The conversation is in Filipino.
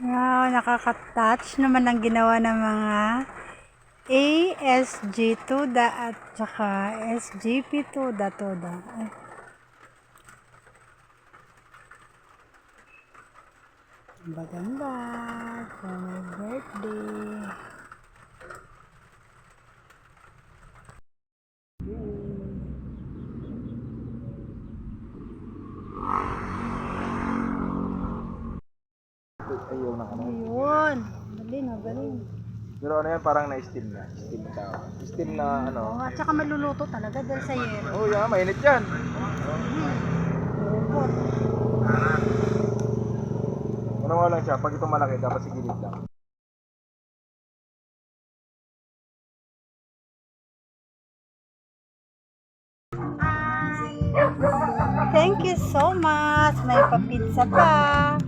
Wow, nakaka-touch naman ang ginawa ng mga ASG Tuda at saka SGP Tuda. Ay, maganda for my birthday. Ayaw na ano. Ayun, galing, galing. Pero ano yan, parang na-steam na. Steam na tawag. Steam na ano. Oo, at saka maluluto talaga dahil sa yero. Oh yeah, mainit yan. Robot. Ano nga lang siya, pag ito malaki, dapat sa gilid lang. Thank you so much. May pa-pizza pa.